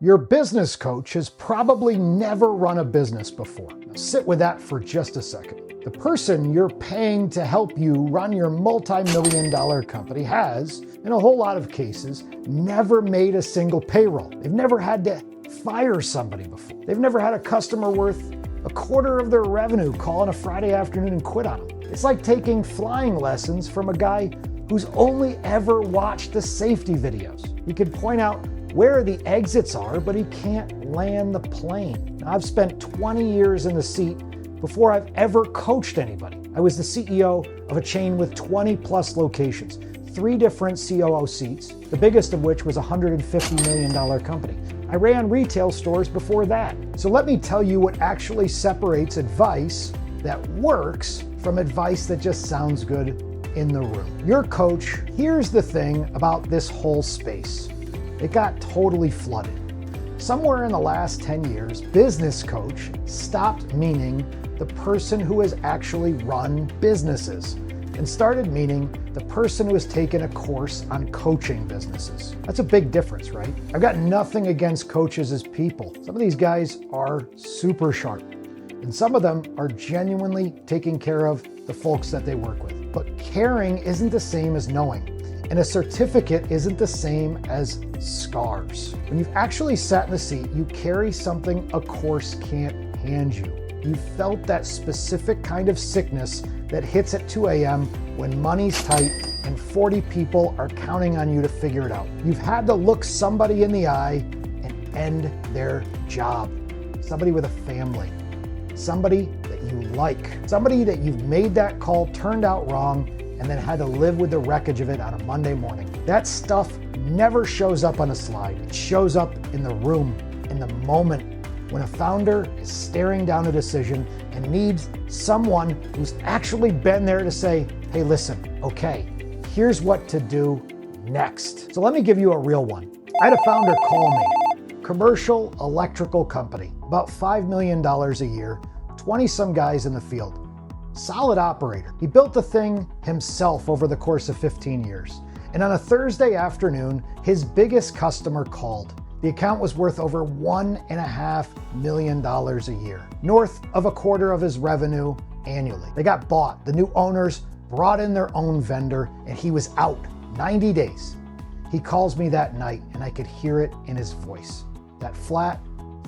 Your business coach has probably never run a business before. Now sit with that for just a second. The person you're paying to help you run your multi-million-dollar company has, in a whole lot of cases, never made a single payroll. They've never had to fire somebody before. They've never had a customer worth a quarter of their revenue call on a Friday afternoon and quit on them. It's like taking flying lessons from a guy who's only ever watched the safety videos. He could point out where the exits are, but he can't land the plane. Now, I've spent 20 years in the seat before I've ever coached anybody. I was the CEO of a chain with 20 plus locations, 3 different COO seats, the biggest of which was a $150 million company. I ran retail stores before that. So let me tell you what actually separates advice that works from advice that just sounds good in the room. Your coach, here's the thing about this whole space. It got totally flooded. Somewhere in the last 10 years, business coach stopped meaning the person who has actually run businesses and started meaning the person who has taken a course on coaching businesses. That's a big difference, right? I've got nothing against coaches as people. Some of these guys are super sharp, and some of them are genuinely taking care of the folks that they work with. But caring isn't the same as knowing. And a certificate isn't the same as scars. When you've actually sat in the seat, you carry something a course can't hand you. You felt that specific kind of sickness that hits at 2 a.m. when money's tight and 40 people are counting on you to figure it out. You've had to look somebody in the eye and end their job. Somebody with a family. Somebody that you like. Somebody that you've made that call, turned out wrong, and then had to live with the wreckage of it on a Monday morning. That stuff never shows up on a slide. It shows up in the room, in the moment, when a founder is staring down a decision and needs someone who's actually been there to say, hey, listen, okay, here's what to do next. So let me give you a real one. I had a founder call me, commercial electrical company, about $5 million a year, 20 some guys in the field. Solid operator. He built the thing himself over the course of 15 years. And on a Thursday afternoon, his biggest customer called. The account was worth over $1.5 million a year, north of a quarter of his revenue annually. They got bought. The new owners brought in their own vendor, and he was out 90 days. He calls me that night, and I could hear it in his voice. That flat,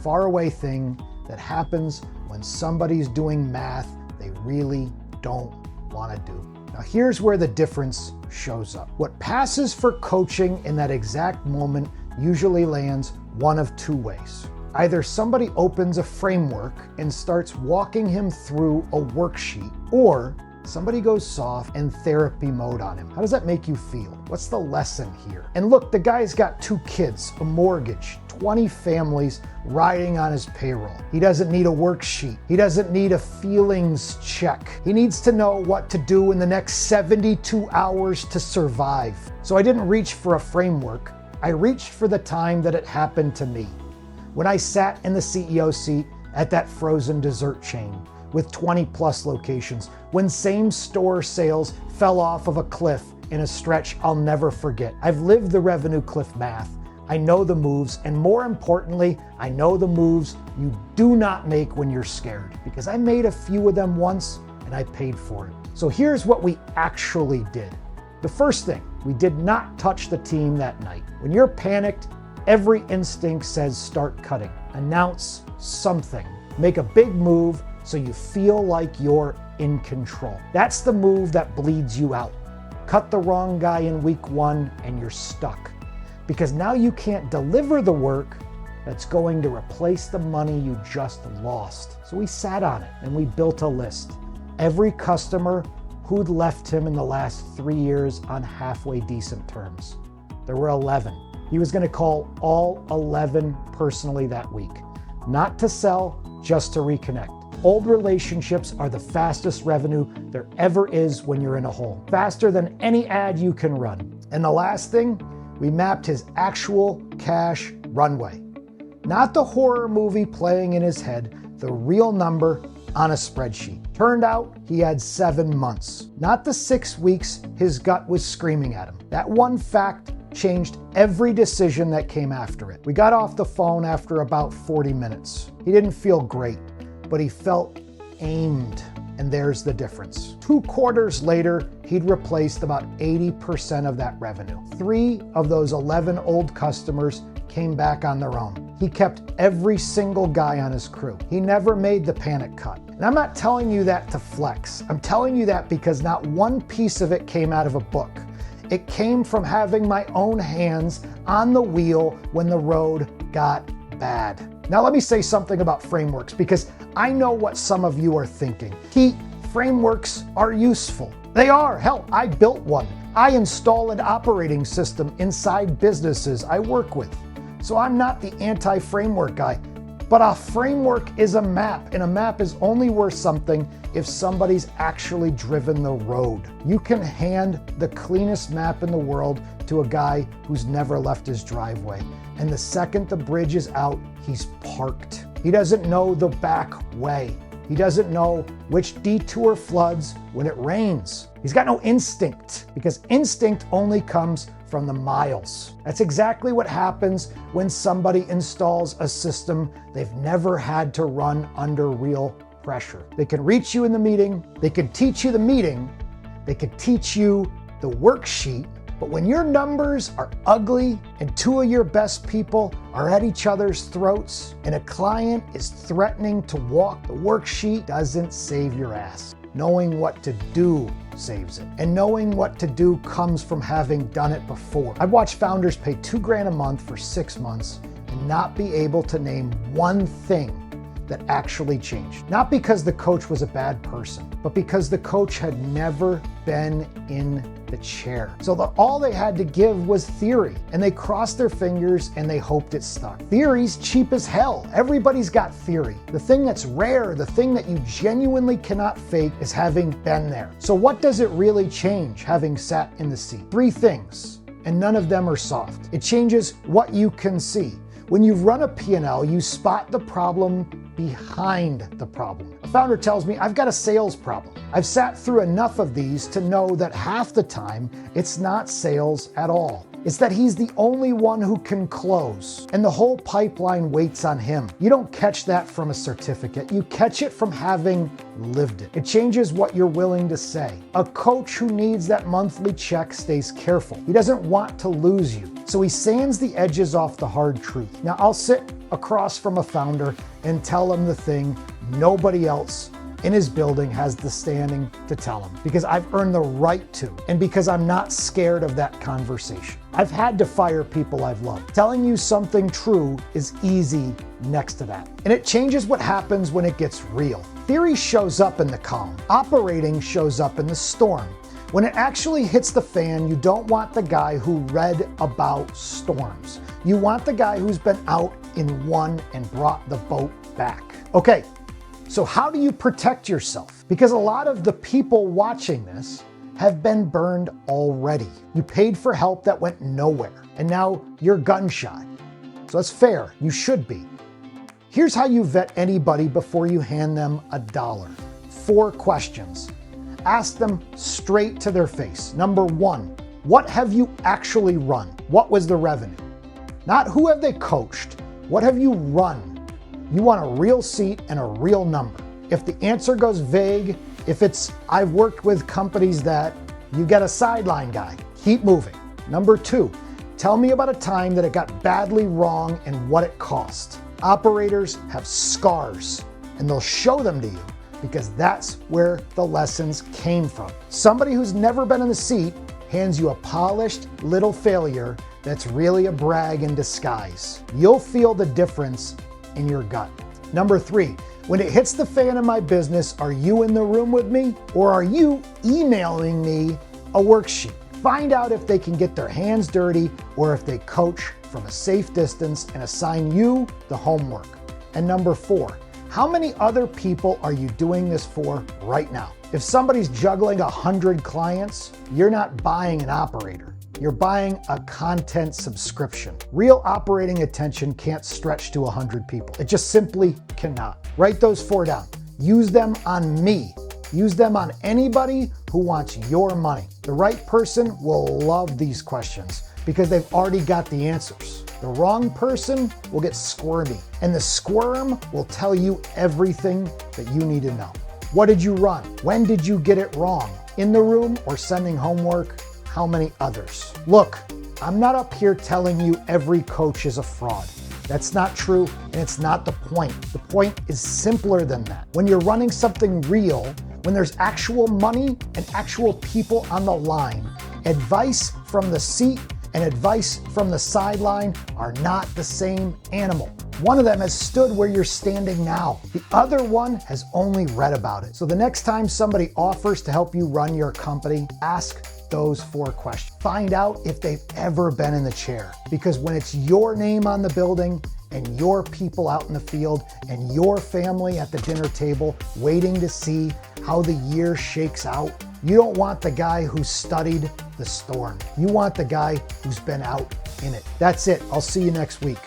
faraway thing that happens when somebody's doing math they really don't want to do. Now here's where the difference shows up. What passes for coaching in that exact moment usually lands one of 2 ways. Either somebody opens a framework and starts walking him through a worksheet, or somebody goes soft and therapy mode on him. How does that make you feel? What's the lesson here? And look, the guy's got 2 kids, a mortgage, 20 families riding on his payroll. He doesn't need a worksheet. He doesn't need a feelings check. He needs to know what to do in the next 72 hours to survive. So I didn't reach for a framework. I reached for the time that it happened to me. When I sat in the CEO seat at that frozen dessert chain with 20 plus locations, when same store sales fell off of a cliff in a stretch I'll never forget. I've lived the revenue cliff math. I know the moves, and more importantly, I know the moves you do not make when you're scared, because I made a few of them once and I paid for it. So here's what we actually did. The first thing, we did not touch the team that night. When you're panicked, every instinct says start cutting, announce something, make a big move so you feel like you're in control. That's the move that bleeds you out. Cut the wrong guy in week 1 and you're stuck. Because now you can't deliver the work that's going to replace the money you just lost. So we sat on it and we built a list. Every customer who'd left him in the last 3 years on halfway decent terms. There were 11. He was going to call all 11 personally that week. Not to sell, just to reconnect. Old relationships are the fastest revenue there ever is when you're in a hole. Faster than any ad you can run. And the last thing, we mapped his actual cash runway. Not the horror movie playing in his head, the real number on a spreadsheet. Turned out he had 7 months. Not the 6 weeks his gut was screaming at him. That one fact changed every decision that came after it. We got off the phone after about 40 minutes. He didn't feel great, but he felt aimed. And there's the difference. 2 quarters later, he'd replaced about 80% of that revenue. 3 of those 11 old customers came back on their own. He kept every single guy on his crew. He never made the panic cut. And I'm not telling you that to flex. I'm telling you that because not one piece of it came out of a book. It came from having my own hands on the wheel when the road got bad. Now let me say something about frameworks, because I know what some of you are thinking. Frameworks are useful. They are. Hell, I built one. I install an operating system inside businesses I work with. So I'm not the anti-framework guy. But a framework is a map, and a map is only worth something if somebody's actually driven the road. You can hand the cleanest map in the world to a guy who's never left his driveway. And the second the bridge is out, he's parked. He doesn't know the back way. He doesn't know which detour floods when it rains. He's got no instinct, because instinct only comes from the miles. That's exactly what happens when somebody installs a system they've never had to run under real pressure. They can reach you in the meeting, they can teach you the meeting, they can teach you the worksheet, but when your numbers are ugly and 2 of your best people are at each other's throats and a client is threatening to walk, the worksheet doesn't save your ass. Knowing what to do saves it. And knowing what to do comes from having done it before. I've watched founders pay $2,000 a month for 6 months and not be able to name one thing that actually changed. Not because the coach was a bad person, but because the coach had never been in the chair. So all they had to give was theory, and they crossed their fingers and they hoped it stuck. Theory's cheap as hell. Everybody's got theory. The thing that's rare, the thing that you genuinely cannot fake, is having been there. So what does it really change having sat in the seat? 3 things, and none of them are soft. It changes what you can see. When you run a P&L, you spot the problem behind the problem. A founder tells me, I've got a sales problem. I've sat through enough of these to know that half the time it's not sales at all. It's that he's the only one who can close, and the whole pipeline waits on him. You don't catch that from a certificate. You catch it from having lived it. It changes what you're willing to say. A coach who needs that monthly check stays careful. He doesn't want to lose you, so he sands the edges off the hard truth. Now, I'll sit across from a founder and tell him the thing nobody else in his building has the standing to tell him, because I've earned the right to, and because I'm not scared of that conversation. I've had to fire people I've loved. Telling you something true is easy next to that. And it changes what happens when it gets real. Theory shows up in the calm. Operating shows up in the storm. When it actually hits the fan, you don't want the guy who read about storms. You want the guy who's been out in one and brought the boat back. Okay, so how do you protect yourself? Because a lot of the people watching this have been burned already. You paid for help that went nowhere, and now you're gun shy. So that's fair, you should be. Here's how you vet anybody before you hand them $1. 4 questions. Ask them straight to their face. Number 1, what have you actually run? What was the revenue? Not who have they coached, what have you run? You want a real seat and a real number. If the answer goes vague, if it's, I've worked with companies that, you get a sideline guy, keep moving. Number 2, tell me about a time that it got badly wrong and what it cost. Operators have scars, and they'll show them to you because that's where the lessons came from. Somebody who's never been in the seat hands you a polished little failure that's really a brag in disguise. You'll feel the difference in your gut. Number 3, when it hits the fan in my business, are you in the room with me, or are you emailing me a worksheet? Find out if they can get their hands dirty or if they coach from a safe distance and assign you the homework. And number 4, how many other people are you doing this for right now? If somebody's juggling 100 clients, you're not buying an operator. You're buying a content subscription. Real operating attention can't stretch to 100 people. It just simply cannot. Write those 4 down. Use them on me. Use them on anybody who wants your money. The right person will love these questions because they've already got the answers. The wrong person will get squirmy, and the squirm will tell you everything that you need to know. What did you run? When did you get it wrong? In the room or sending homework? How many others? Look, I'm not up here telling you every coach is a fraud. That's not true, and it's not the point. The point is simpler than that. When you're running something real, when there's actual money and actual people on the line, advice from the seat and advice from the sideline are not the same animal. One of them has stood where you're standing now. The other one has only read about it. So the next time somebody offers to help you run your company, ask those 4 questions. Find out if they've ever been in the chair. Because when it's your name on the building and your people out in the field and your family at the dinner table waiting to see how the year shakes out, you don't want the guy who studied the storm. You want the guy who's been out in it. That's it. I'll see you next week.